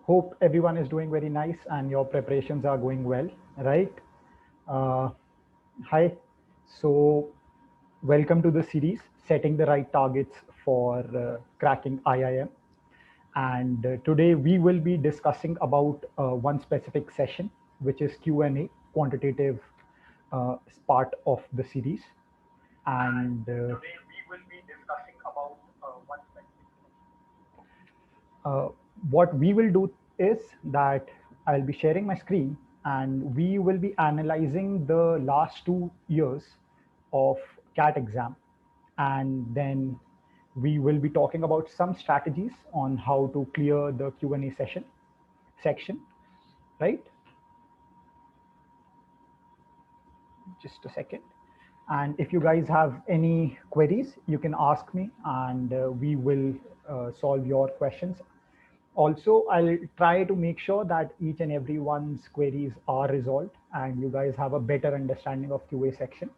Hope everyone is doing very nice and your preparations are going well, right? Uh, Hi. So, welcome to the series, Setting the Right Targets for Cracking IIM. And today we will be discussing about one specific session, which is Q&A, quantitative part of the series. And today we will be discussing about one specific uh, what we will do is that I'll be sharing my screen and we will be analyzing the last 2 years of CAT exam, and then we will be talking about some strategies on how to clear the Q&A section, right? Just a second. And if you guys have any queries, you can ask me and we will solve your questions. Also, I'll try to make sure that each and everyone's queries are resolved and you guys have a better understanding of QA section.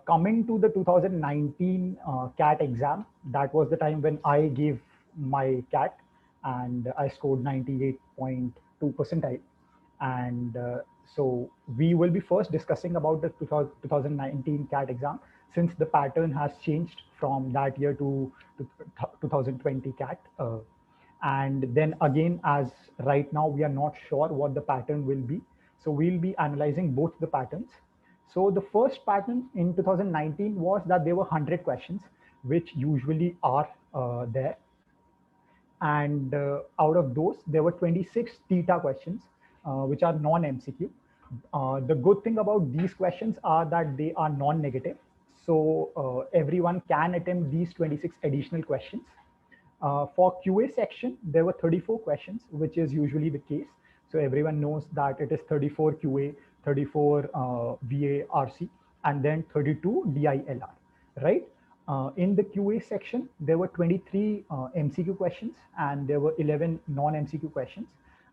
Coming to the 2019 CAT exam, that was the time when I gave my CAT and I scored 98.2 percentile. And so we will be first discussing about the 2019 CAT exam, since the pattern has changed from that year to 2020 CAT. And then again, as right now we are not sure what the pattern will be, so we'll be analyzing both the patterns. So the first pattern in 2019 was that there were 100 questions, which usually are there. And out of those, there were 26 theta questions, which are non-MCQ. The good thing about these questions are that they are non-negative. So everyone can attempt these 26 additional questions. For QA section, there were 34 questions, which is usually the case. So everyone knows that it is 34 QA, 34 VARC, and then 32 DILR, right? In the QA section, there were 23 MCQ questions and there were 11 non-MCQ questions.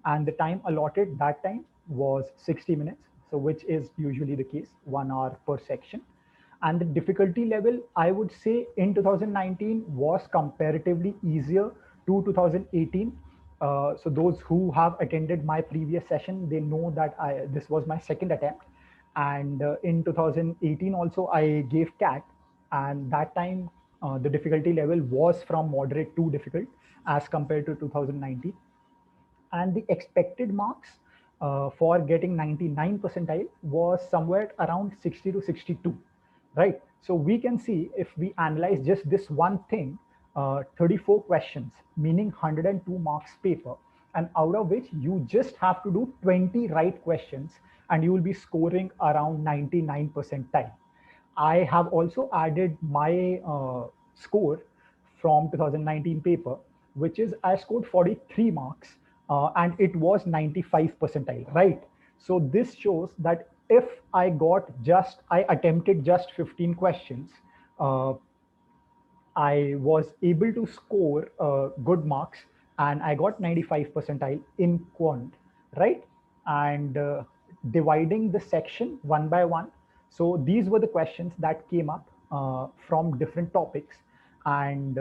And the time allotted that time was 60 minutes. So which is usually the case, 1 hour per section. And the difficulty level, I would say, in 2019 was comparatively easier to 2018. So those who have attended my previous session, they know that this was my second attempt. And in 2018 also, I gave CAT, and that time the difficulty level was from moderate to difficult as compared to 2019. And the expected marks for getting 99 percentile was somewhere around 60 to 62, right? So we can see, if we analyze just this one thing, 34 questions, meaning 102 marks paper, and out of which you just have to do 20 right questions and you will be scoring around 99 percentile. I have also added my score from 2019 paper, which is I scored 43 marks and it was 95 percentile, right? So this shows that if I attempted just 15 questions, uh, I was able to score good marks and I got 95 percentile in quant, right? And dividing the section one by one. So these were the questions that came up from different topics, and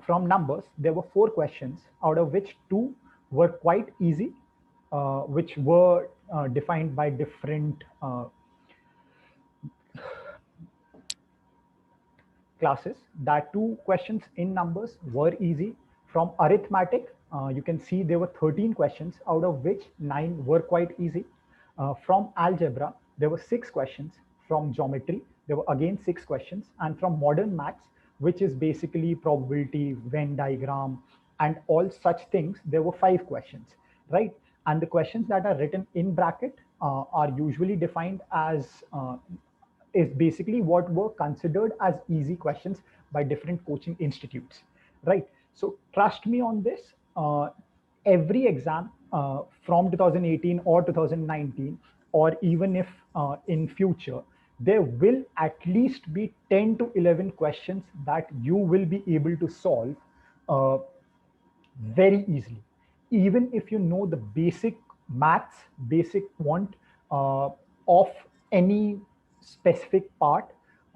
from numbers, there were 4 questions, out of which 2 were quite easy, which were defined by different classes. That 2 questions in numbers were easy. From arithmetic, you can see there were 13 questions, out of which 9 were quite easy. From algebra, there were 6 questions. From geometry, there were again 6 questions. And from modern maths, which is basically probability, Venn diagram, and all such things, there were 5 questions, right? And the questions that are written in bracket are usually defined as is basically what were considered as easy questions by different coaching institutes, right? So trust me on this. Every exam from 2018 or 2019, or even if in future, there will at least be 10 to 11 questions that you will be able to solve uh, very easily, even if you know the basic maths, basic quant of any specific part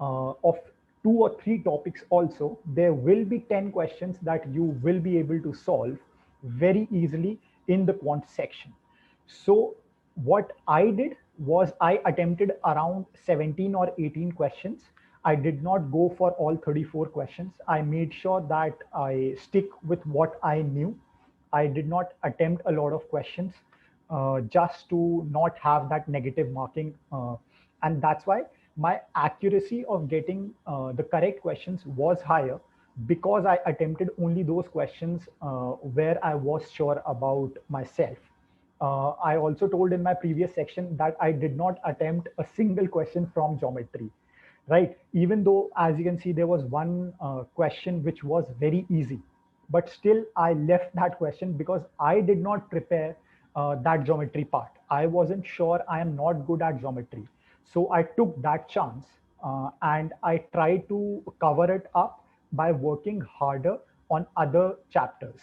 of 2 or 3 topics. Also, there will be 10 questions that you will be able to solve very easily in the quant section. So what I did was I attempted around 17 or 18 questions. I did not go for all 34 questions. I made sure that I stick with what I knew. I did not attempt a lot of questions just to not have that negative marking. And that's why my accuracy of getting the correct questions was higher, because I attempted only those questions where I was sure about myself. I also told in my previous section that I did not attempt a single question from geometry, right? Even though, as you can see, there was one question which was very easy, but still I left that question because I did not prepare that geometry part. I wasn't sure, I am not good at geometry. So I took that chance and I tried to cover it up by working harder on other chapters.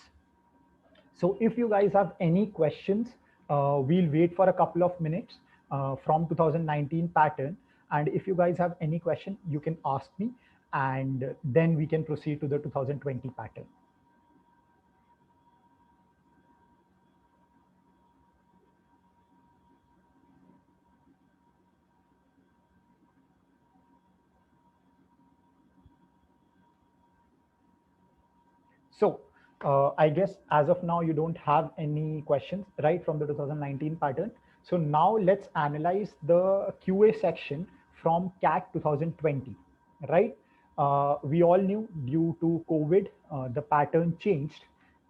So if you guys have any questions, we'll wait for a couple of minutes from 2019 pattern. And if you guys have any question, you can ask me, and then we can proceed to the 2020 pattern. So I guess as of now, you don't have any questions, right, from the 2019 pattern. So now let's analyze the QA section from CAT 2020, right? We all knew due to COVID, the pattern changed,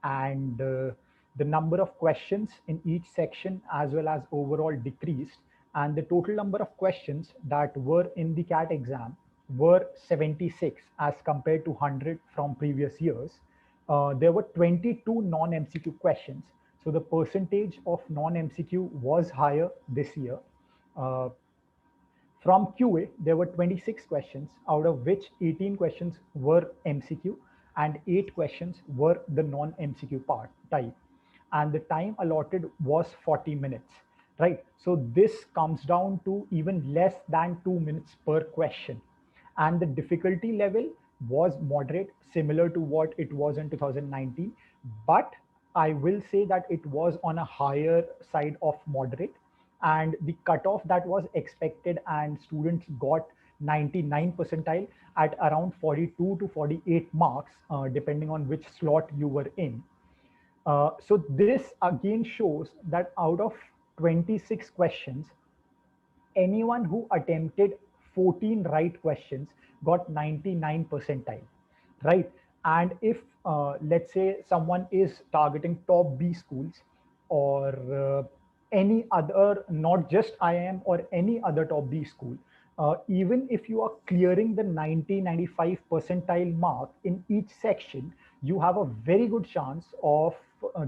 and the number of questions in each section as well as overall decreased. And the total number of questions that were in the CAT exam were 76 as compared to 100 from previous years. There were 22 non-MCQ questions. So the percentage of non-MCQ was higher this year. Uh, from QA, there were 26 questions, out of which 18 questions were MCQ and 8 questions were the non-MCQ part type. And the time allotted was 40 minutes, right? So this comes down to even less than 2 minutes per question. And the difficulty level was moderate, similar to what it was in 2019. But I will say that it was on a higher side of moderate, and the cutoff that was expected and students got 99 percentile at around 42 to 48 marks, depending on which slot you were in. So this again shows that out of 26 questions, anyone who attempted 14 right questions got 99 percentile, right? And if let's say someone is targeting top B schools, or any other, not just IIM or any other top B school, even if you are clearing the 90-95 percentile mark in each section, you have a very good chance of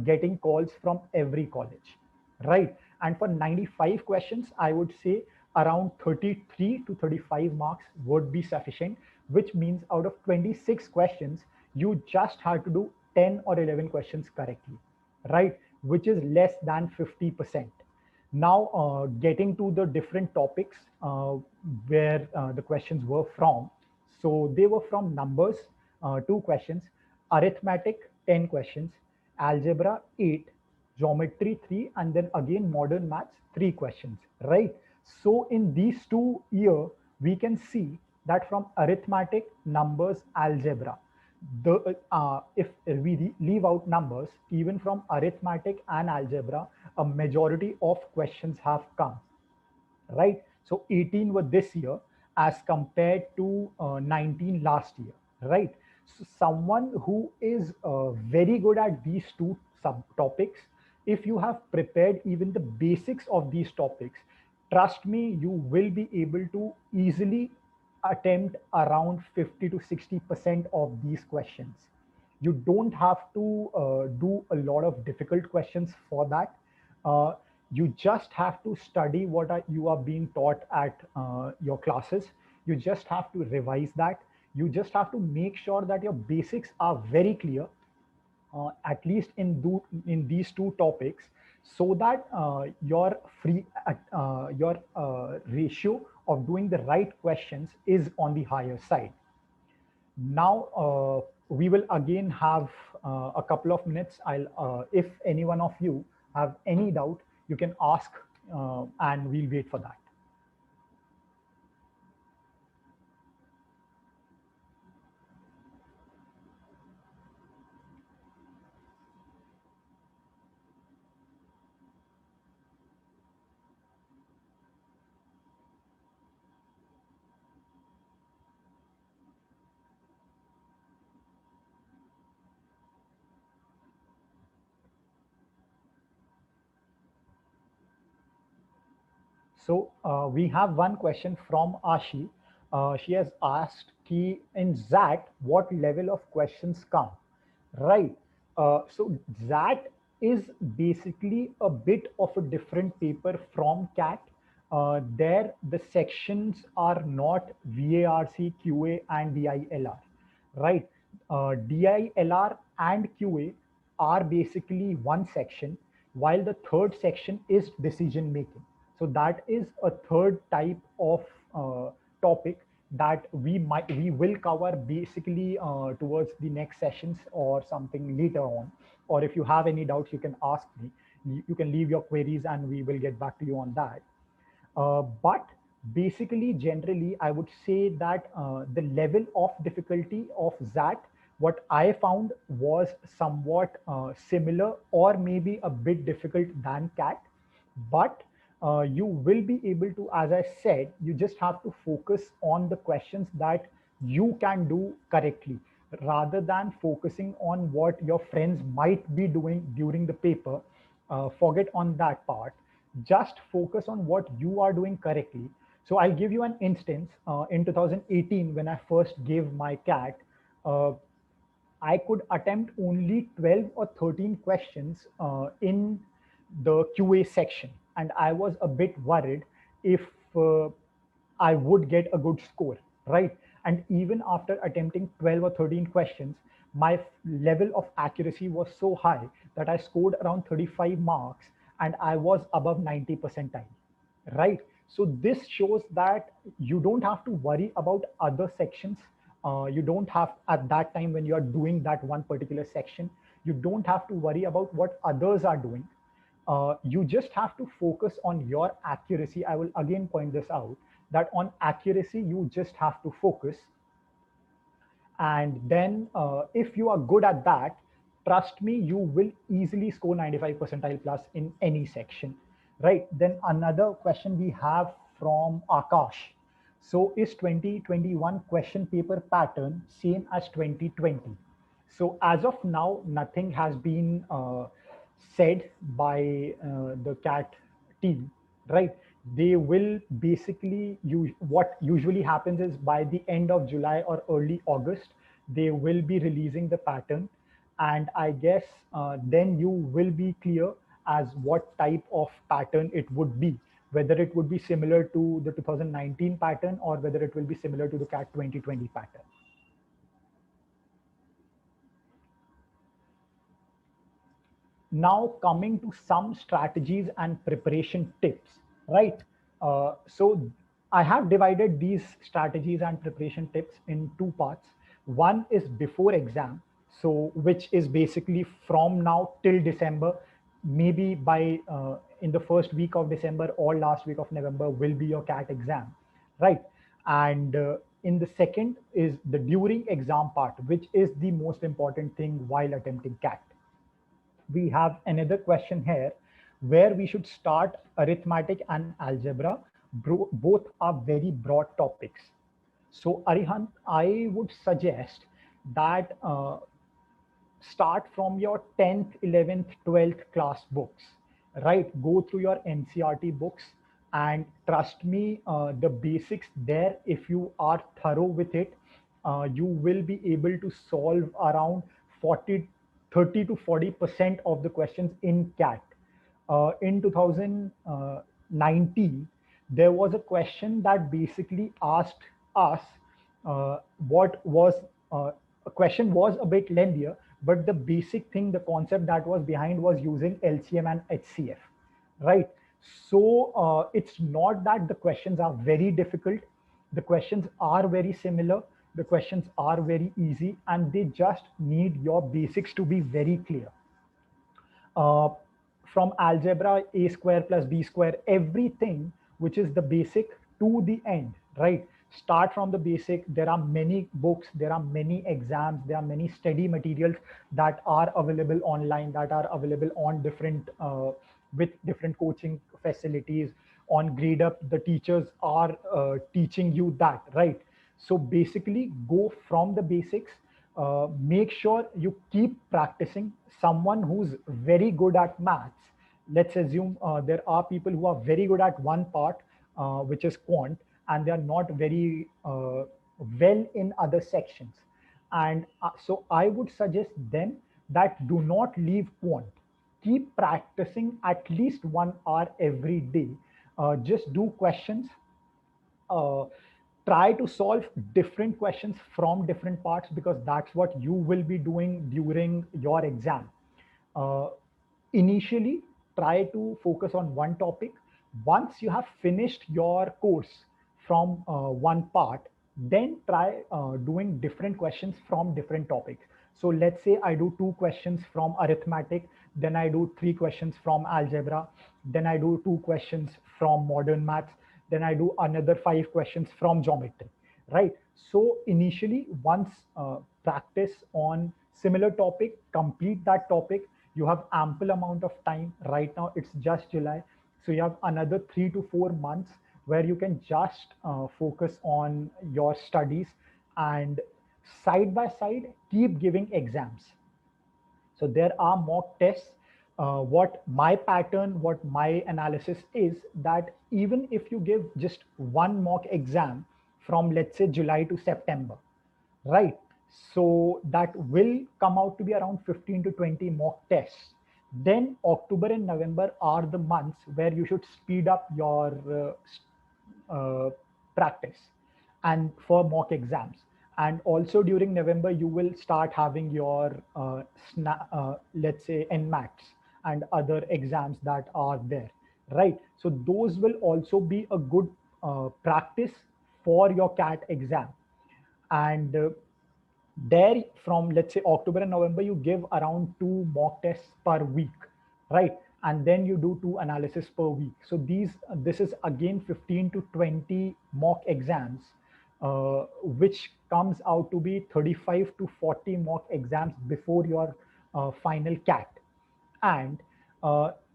getting calls from every college, right? And for 95 questions, I would say around 33 to 35 marks would be sufficient, which means out of 26 questions, you just have to do 10 or 11 questions correctly, right? Which is less than 50%. Now, getting to the different topics where the questions were from. So they were from numbers, 2 questions, arithmetic, 10 questions, algebra, 8, geometry, 3, and then again modern maths, 3 questions, right? So in these 2 years, we can see that from arithmetic, numbers, algebra, the if we leave out numbers, even from arithmetic and algebra, a majority of questions have come, right? So 18 were this year as compared to 19 last year, right? So someone who is very good at these two subtopics, if you have prepared even the basics of these topics, trust me, you will be able to easily attempt around 50 to 60% of these questions. You don't have to do a lot of difficult questions for that. Uh, you just have to study what you are being taught at your classes. You just have to revise that. You just have to make sure that your basics are very clear, at least in these two topics, so that your ratio of doing the right questions is on the higher side. Now, we will again have a couple of minutes. If any one of you have any doubt, you can ask, and we'll wait for that. So we have one question from Ashi. She has asked, "Ki in ZAT, what level of questions come?" Right. So ZAT is basically a bit of a different paper from CAT. There, the sections are not VARC, QA, and DILR, right? DILR and QA are basically one section, while the third section is decision making. So that is a third type of topic that we will cover basically towards the next sessions or something later on. Or if you have any doubts, you can ask me. You can leave your queries and we will get back to you on that. But basically, generally, I would say that the level of difficulty of ZAT, what I found was somewhat similar or maybe a bit difficult than CAT. But you will be able to, as I said, you just have to focus on the questions that you can do correctly rather than focusing on what your friends might be doing during the paper. Forget on that part, just focus on what you are doing correctly. So I'll give you an instance. In 2018, when I first gave my CAT, uh, I could attempt only 12 or 13 questions in the QA section. And I was a bit worried if uh, I would get a good score, right? And even after attempting 12 or 13 questions, my level of accuracy was so high that I scored around 35 marks and I was above 90 percentile, right? So this shows that you don't have to worry about other sections. You don't have, at that time when you are doing that one particular section, you don't have to worry about what others are doing. You just have to focus on your accuracy. I will again point this out, that on accuracy you just have to focus. And then if you are good at that, trust me, you will easily score 95 percentile plus in any section, right? Then another question we have from Akash. So is 2021 question paper pattern same as 2020? So as of now, nothing has been said by the CAT team, right? They will basically use, what usually happens is by the end of July or early August, they will be releasing the pattern. And I guess then you will be clear as what type of pattern it would be, whether it would be similar to the 2019 pattern or whether it will be similar to the CAT 2020 pattern. Now coming to some strategies and preparation tips, right? So I have divided these strategies and preparation tips in two parts. One is before exam, so which is basically from now till December, maybe by in the first week of December or last week of November will be your CAT exam, right? And in the second is the during exam part, which is the most important thing while attempting CAT. We have another question here where we should start arithmetic and algebra. Both are very broad topics. So Arihant, I would suggest that start from your 10th, 11th, 12th class books, right? Go through your NCRT books and trust me, the basics there, if you are thorough with it, you will be able to solve around 40, 30 to 40% of the questions in CAT. In 2019, there was a question that basically asked us what was a question was a bit lengthier, but the basic thing, the concept that was behind was using LCM and HCF, right? So it's not that the questions are very difficult. The questions are very similar. The questions are very easy and they just need your basics to be very clear. uh, from algebra, a square plus b square, everything which is the basic to the end, right? Start from the basic. There are many books, there are many exams, there are many study materials that are available online, that are available on different with different coaching facilities. On grade up, the teachers are teaching you that, right? So basically go from the basics. Make sure you keep practicing. Someone who's very good at maths, let's assume there are people who are very good at one part, which is quant, and they are not very well in other sections. And so I would suggest them that do not leave quant. Keep practicing at least 1 hour every day. Just do questions. uh, Try to solve different questions from different parts, because that's what you will be doing during your exam. uh, Initially, try to focus on one topic. Once you have finished your course from one part, then try doing different questions from different topics. So let's say I do 2 questions from arithmetic, then I do 3 questions from algebra, then I do 2 questions from modern maths, then I do another 5 questions from geometry, right? So initially, once practice on similar topic, complete that topic. You have ample amount of time. Right now it's just July, so you have another 3 to 4 months where you can just focus on your studies, and side by side keep giving exams. So there are mock tests. What my pattern, what my analysis is, that even if you give just one mock exam from, let's say, July to September, right? So that will come out to be around 15 to 20 mock tests. Then October and November are the months where you should speed up your practice and for mock exams. And also during November, you will start having your let's say NMATs and other exams that are there, right? So those will also be a good practice for your CAT exam. And there, from, let's say, October and November, you give around 2 mock tests per week, right? And then you do 2 analysis per week. So this is again 15 to 20 mock exams, which comes out to be 35 to 40 mock exams before your final CAT. And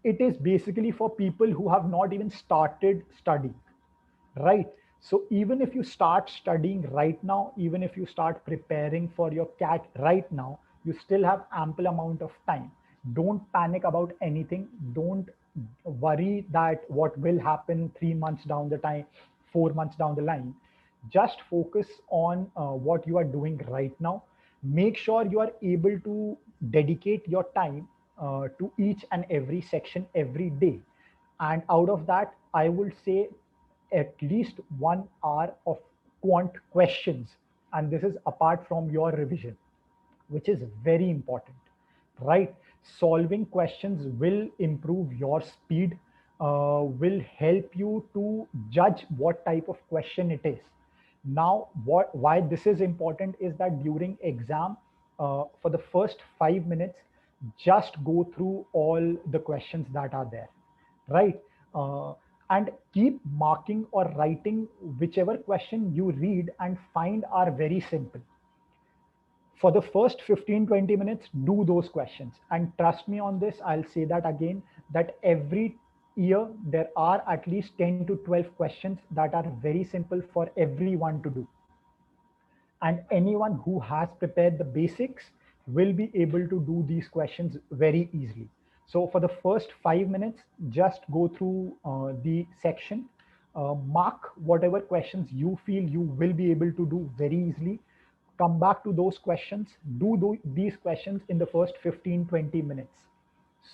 it is basically for people who have not even started studying, right? So even if you start studying right now, even if you start preparing for your CAT right now, you still have ample amount of time. Don't panic about anything. Don't worry that what will happen 3 months down the time, 4 months down the line. Just focus on what you are doing right now. Make sure you are able to dedicate your time to each and every section every day. And out of that, I would say at least 1 hour of quant questions. And this is apart from your revision, which is very important, right? Solving questions will improve your speed, will help you to judge what type of question it is. Now, why this is important is that during exam, for the first 5 minutes, just go through all the questions that are there, right? Uh, and keep marking or writing whichever question you read and find are very simple. For the first 15-20 minutes, do those questions, and trust me on this, I'll say that again, that every year there are at least 10 to 12 questions that are very simple for everyone to do, and anyone who has prepared the basics will be able to do these questions very easily. So for the first 5 minutes, just go through the section, mark whatever questions you feel you will be able to do very easily. Come back to those questions, these questions in the first 15-20 minutes.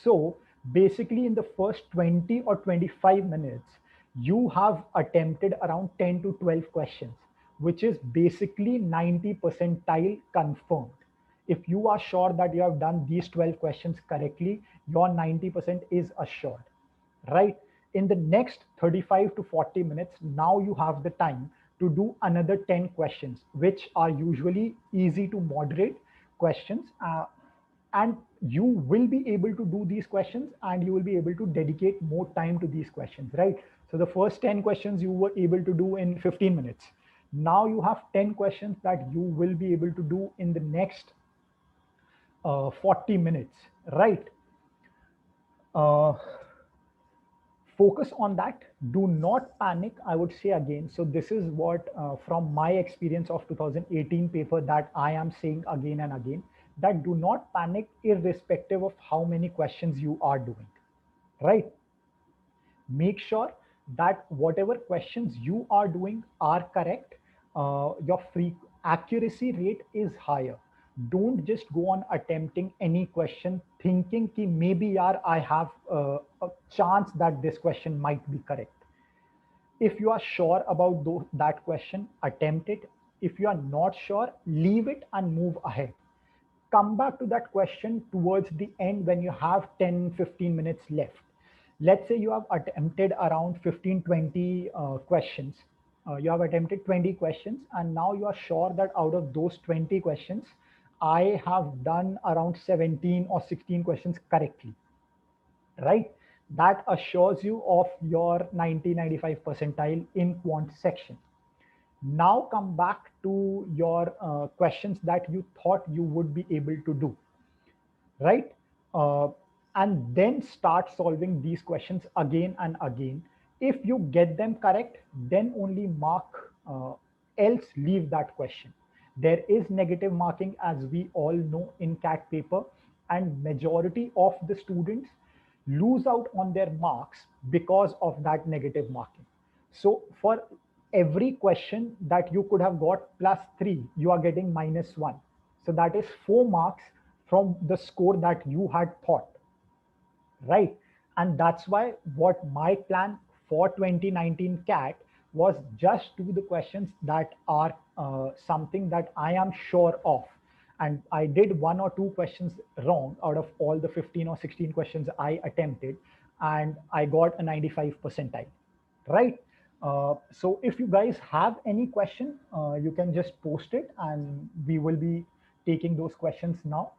So basically, in the first 20 or 25 minutes, you have attempted around 10 to 12 questions, which is basically 90 percentile confirmed. If you are sure that you have done these 12 questions correctly, your 90% is assured, right? In the next 35 to 40 minutes, now you have the time to do another 10 questions, which are usually easy to moderate questions. And you will be able to do these questions, and you will be able to dedicate more time to these questions, right? So the first 10 questions you were able to do in 15 minutes. Now you have 10 questions that you will be able to do in the next 40 minutes, right? uh, Focus on that. Do not panic, I would say again. So this is what, from my experience of 2018 paper, that I am saying again and again, that do not panic irrespective of how many questions you are doing, right? Make sure that whatever questions you are doing are correct. Your free accuracy rate is higher. Don't just go on attempting any question thinking ki maybe yaar I have a chance that this question might be correct. If you are sure about that question, attempt it. If you are not sure, leave it and move ahead. Come back to that question towards the end when you have 10-15 minutes left. Let's say you have attempted around 15-20 questions. You have attempted 20 questions, and now you are sure that out of those 20 questions, I have done around 17 or 16 questions correctly, right? That assures you of your 90-95 percentile in quant section. Now come back to your questions that you thought you would be able to do, right? Uh, and then start solving these questions again and again. If you get them correct, then only mark, else leave that question. There is negative marking, as we all know, in CAT paper, and majority of the students lose out on their marks because of that negative marking. So for every question that you could have got +3, you are getting -1. So that is 4 marks from the score that you had thought, right? And that's why what my plan for 2019 CAT was, just do the questions that are something that I am sure of. And I did 1 or 2 questions wrong out of all the 15 or 16 questions I attempted, and I got a 95 percentile, right? So if you guys have any question, you can just post it and we will be taking those questions now.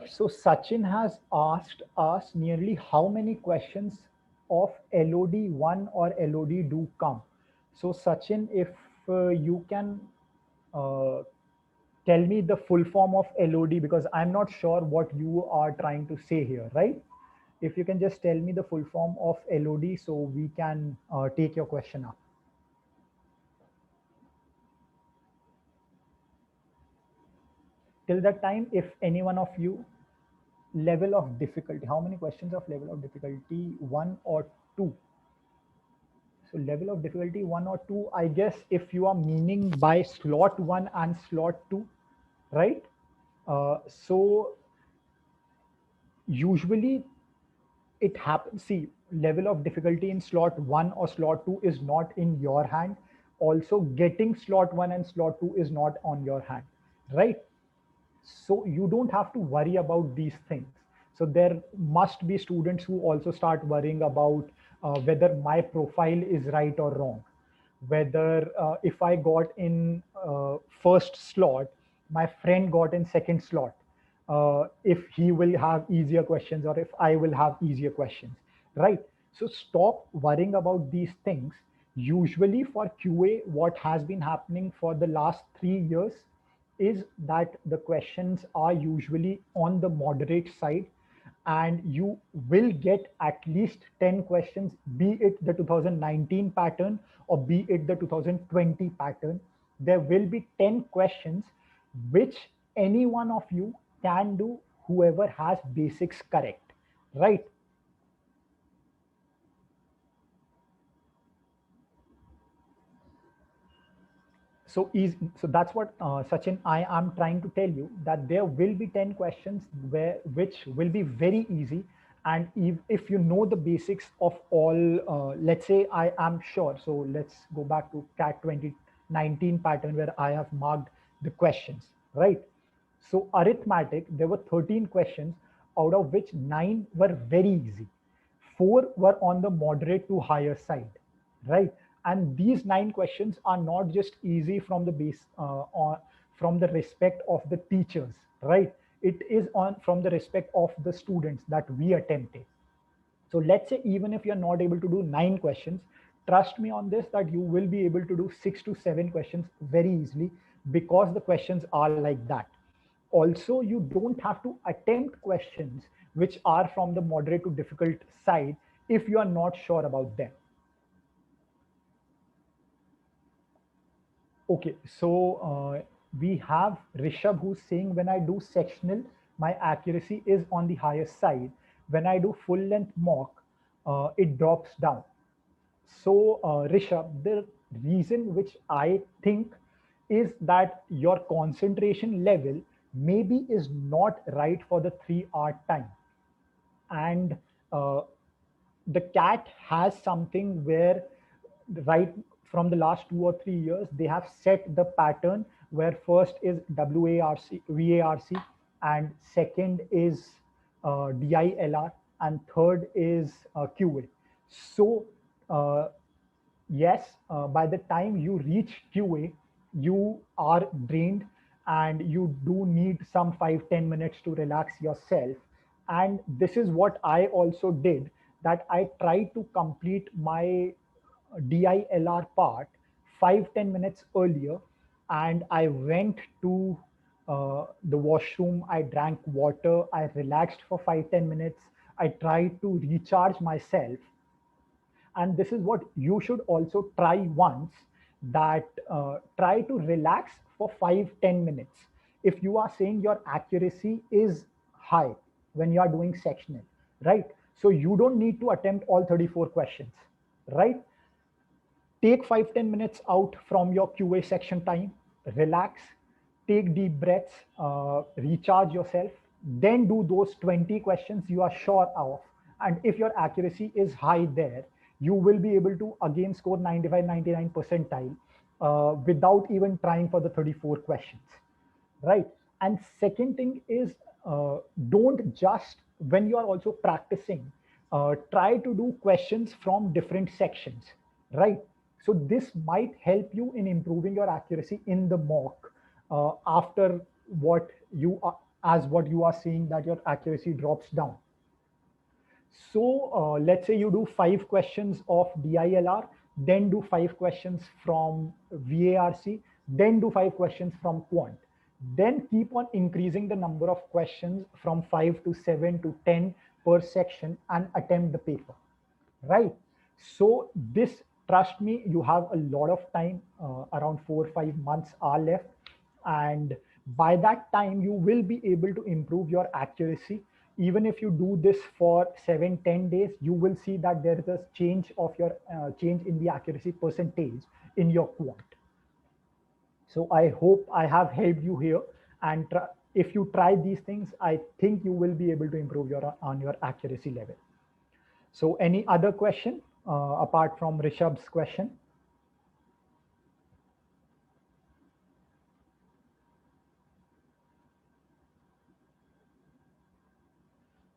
So Sachin has asked us nearly how many questions of LOD 1 or LOD do come. So Sachin, if you can uh, tell me the full form of LOD, because I'm not sure what you are trying to say here, right? If you can just tell me the full form of LOD so we can take your question up. Till that time, if any one of you, level of difficulty, how many questions of level of difficulty, 1 or 2? So level of difficulty 1 or 2, I guess if you are meaning by slot 1 and slot 2, right? So usually it happens. See, level of difficulty in slot 1 or slot 2 is not in your hand. Also, getting slot 1 and slot 2 is not on your hand, right? So you don't have to worry about these things. So there must be students who also start worrying about whether my profile is right or wrong, whether if I got in first slot, my friend got in second slot, if he will have easier questions or if I will have easier questions, right? So stop worrying about these things. Usually for QA, what has been happening for the last 3 years is that the questions are usually on the moderate side, and you will get at least 10 questions, be it the 2019 pattern or be it the 2020 pattern. There will be 10 questions which any one of you can do, whoever has basics correct, right? So easy. So that's what Sachin, I am trying to tell you, that there will be 10 questions where which will be very easy. And if you know the basics of all, let's say I am sure. So let's go back to CAT 2019 pattern where I have marked the questions, right? So arithmetic, there were 13 questions, out of which 9 were very easy. 4 were on the moderate to higher side, right? And these 9 questions are not just easy from the base or from the respect of the teachers, right? It is on from the respect of the students that we attempted. So let's say even if you're not able to do 9 questions, trust me on this, that you will be able to do 6 to 7 questions very easily, because the questions are like that. Also, you don't have to attempt questions which are from the moderate to difficult side if you are not sure about them. Okay, so we have Rishabh who's saying, when I do sectional, my accuracy is on the higher side. When I do full length mock, it drops down. So, Rishabh, the reason which I think is that your concentration level maybe is not right for the 3 hour time. And uh, the cat has something where, right from the last 2 or 3 years, they have set the pattern where first is VARC, and second is DILR, and third is QA. So uh, yes, by the time you reach QA, you are drained, and you do need some 5-10 minutes to relax yourself. And this is what I also did, that I tried to complete my DILR part 5-10 minutes earlier, and I went to the washroom, I drank water, I relaxed for 5-10 minutes, I tried to recharge myself. And this is what you should also try once, that try to relax for 5-10 minutes. If you are saying your accuracy is high when you are doing sectional, right? So you don't need to attempt all 34 questions, right? Take 5-10 minutes out from your QA section time, relax, take deep breaths, recharge yourself, then do those 20 questions you are sure of. And if your accuracy is high there, you will be able to again score 95, 99 percentile without even trying for the 34 questions, right? And second thing is, don't just, when you are also practicing, try to do questions from different sections, right? So this might help you in improving your accuracy in the mock, after what you are, as what you are seeing that your accuracy drops down. So let's say you do 5 questions of DILR, then do 5 questions from VARC, then do 5 questions from Quant. Then keep on increasing the number of questions from 5 to 7 to 10 per section and attempt the paper, right? So this, trust me, you have a lot of time, around 4 or 5 months are left. And by that time, you will be able to improve your accuracy. Even if you do this for 7-10 days, you will see that there is a change of your change in the accuracy percentage in your quant. So I hope I have helped you here. And if you try these things, I think you will be able to improve your on your accuracy level. So any other question apart from Rishabh's question?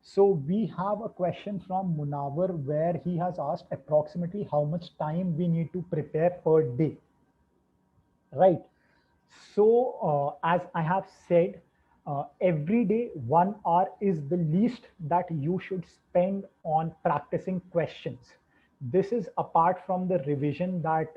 So we have a question from Munawar where he has asked approximately how much time we need to prepare per day, right? So as I have said, every day 1 hour is the least that you should spend on practicing questions. This is apart from the revision that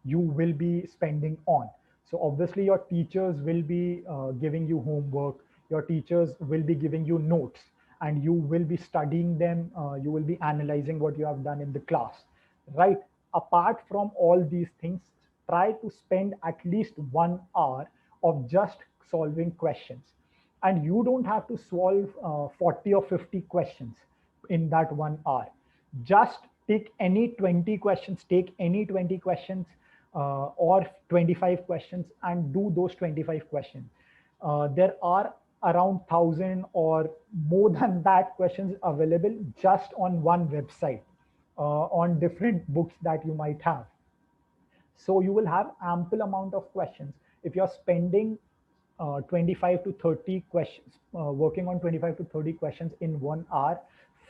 you will be spending on. So obviously your teachers will be giving you homework, your teachers will be giving you notes, and you will be studying them, you will be analyzing what you have done in the class, right? Apart from all these things, try to spend at least 1 hour of just solving questions. And you don't have to solve 40 or 50 questions in that 1 hour. Just take any 20 questions, take any 20 questions, or 25 questions and do those 25 questions. There are around 1,000 or more than that questions available just on one website on different books that you might have. So you will have ample amount of questions. If you're spending 25 to 30 questions, working on 25 to 30 questions in 1 hour,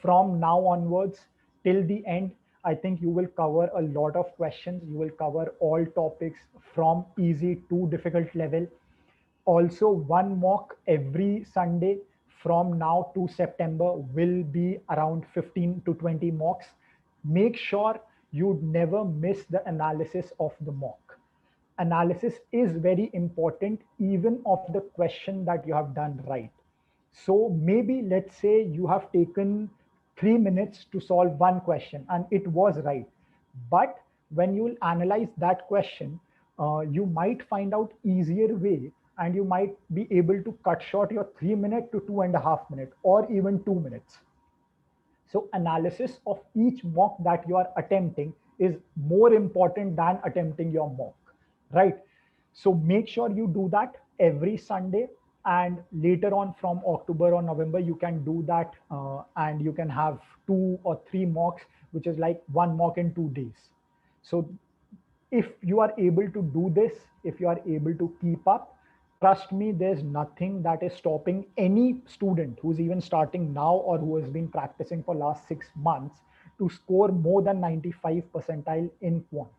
from now onwards till the end, I think you will cover a lot of questions. You will cover all topics from easy to difficult level. Also, one mock every Sunday from now to September will be around 15 to 20 mocks. Make sure you never miss the analysis of the mock. Analysis is very important even of the question that you have done right. So maybe let's say you have taken 3 minutes to solve one question and it was right. But when you will analyze that question, you might find out easier way and you might be able to cut short your 3 minute to 2.5 minute or even 2 minutes. So analysis of each mock that you are attempting is more important than attempting your mock, right? So make sure you do that every Sunday, and later on from October or November, you can do that and you can have 2 or 3 mocks, which is like one mock in 2 days. So if you are able to do this, if you are able to keep up, trust me, there's nothing that is stopping any student who's even starting now or who has been practicing for last 6 months to score more than 95 percentile in quant.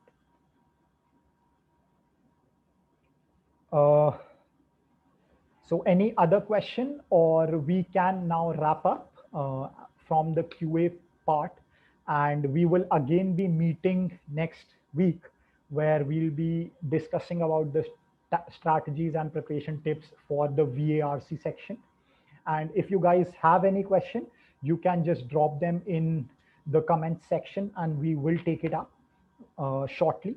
Uh, so any other question, or we can now wrap up from the QA part, and we will again be meeting next week where we'll be discussing about the strategies and preparation tips for the VARC section. And if you guys have any question, you can just drop them in the comment section and we will take it up shortly.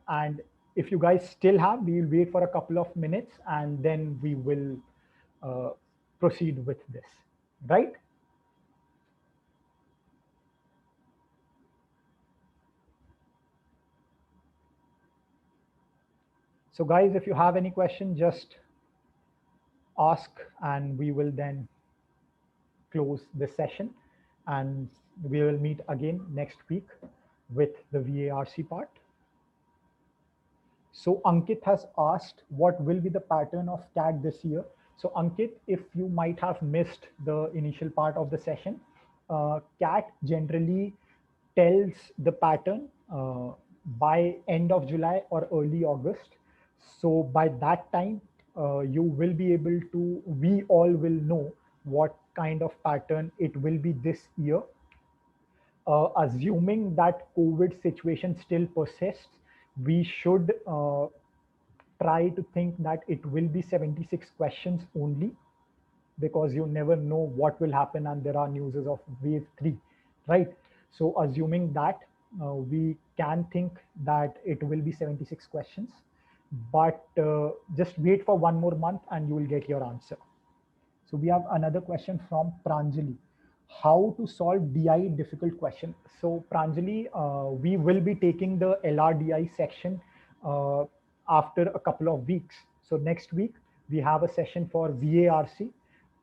And if you guys still have, we will wait for a couple of minutes and then we will proceed with this, right? So guys, if you have any question, just ask and we will then close the session, and we will meet again next week with the VARC part. So Ankit has asked what will be the pattern of CAT this year. So Ankit, if you might have missed the initial part of the session, CAT generally tells the pattern by end of July or early August. So by that time, you will be able to, we all will know what kind of pattern it will be this year. Assuming that COVID situation still persists, we should try to think that it will be 76 questions only, because you never know what will happen and there are news of wave 3, right? So assuming that, we can think that it will be 76 questions, but just wait for one more month and you will get your answer. So we have another question from Pranjali. How to solve DI difficult question? So Pranjali, we will be taking the LRDI section after a couple of weeks. So next week we have a session for VARC,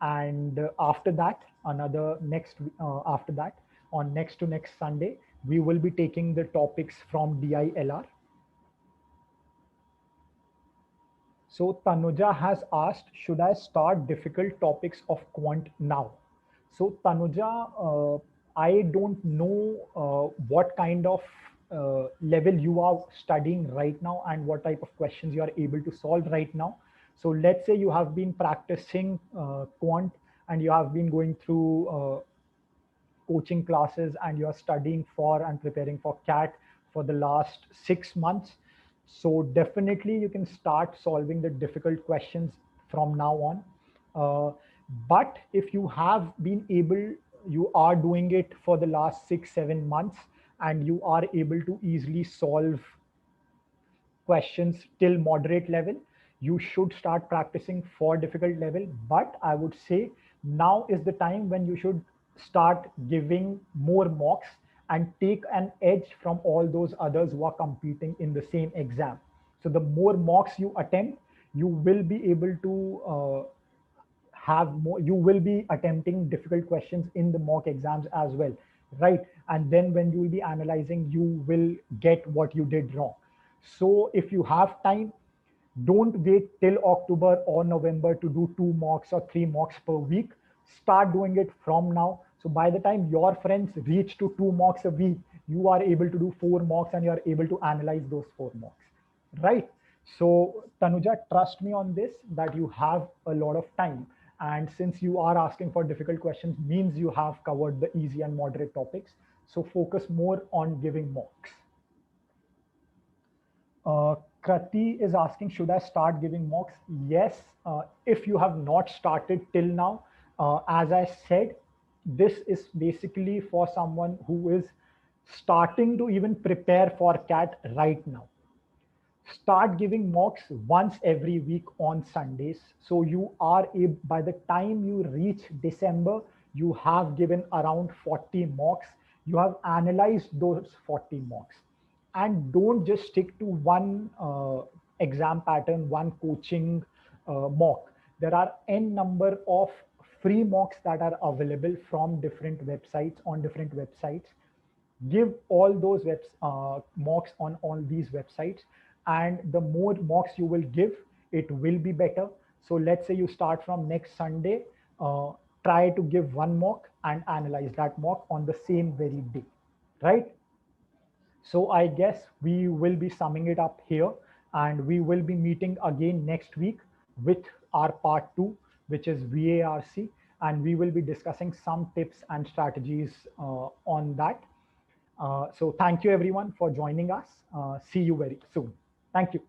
and after that, after that, on next to next Sunday, we will be taking the topics from DI-LR. So Tanuja has asked, should I start difficult topics of quant now? So Tanuja, I don't know what kind of level you are studying right now and what type of questions you are able to solve right now. So let's say you have been practicing quant and you have been going through coaching classes and you are studying for and preparing for CAT for the last 6 months. So definitely you can start solving the difficult questions from now on. But if you have been able, you are doing it for the last 6-7 months and you are able to easily solve questions till moderate level, you should start practicing for difficult level. But I would say now is the time when you should start giving more mocks and take an edge from all those others who are competing in the same exam. So the more mocks you attempt, you will be able to have more, you will be attempting difficult questions in the mock exams as well, right? And then when you will be analyzing, you will get what you did wrong. So if you have time, don't wait till October or November to do 2 mocks or 3 mocks per week. Start doing it from now. So by the time your friends reach to 2 mocks a week, you are able to do 4 mocks and you are able to analyze those 4 mocks, right? So Tanuja, trust me on this that you have a lot of time. And since you are asking for difficult questions, means you have covered the easy and moderate topics. So focus more on giving mocks. Uh, Krati is asking, should I start giving mocks? Yes, if you have not started till now, as I said, this is basically for someone who is starting to even prepare for CAT right now. Start giving mocks once every week on Sundays. So you are able, by the time you reach December, you have given around 40 mocks. You have analyzed those 40 mocks. And don't just stick to one exam pattern, one coaching mock. There are n number of free mocks that are available from different websites on different websites. Give all those mocks on all these websites, and the more mocks you will give, it will be better. So let's say you start from next Sunday, uh, try to give 1 mock and analyze that mock on the same very day, right? So I guess we will be summing it up here, and we will be meeting again next week with our part 2, which is VARC, and we will be discussing some tips and strategies on that. So thank you everyone for joining us. See you very soon. Thank you.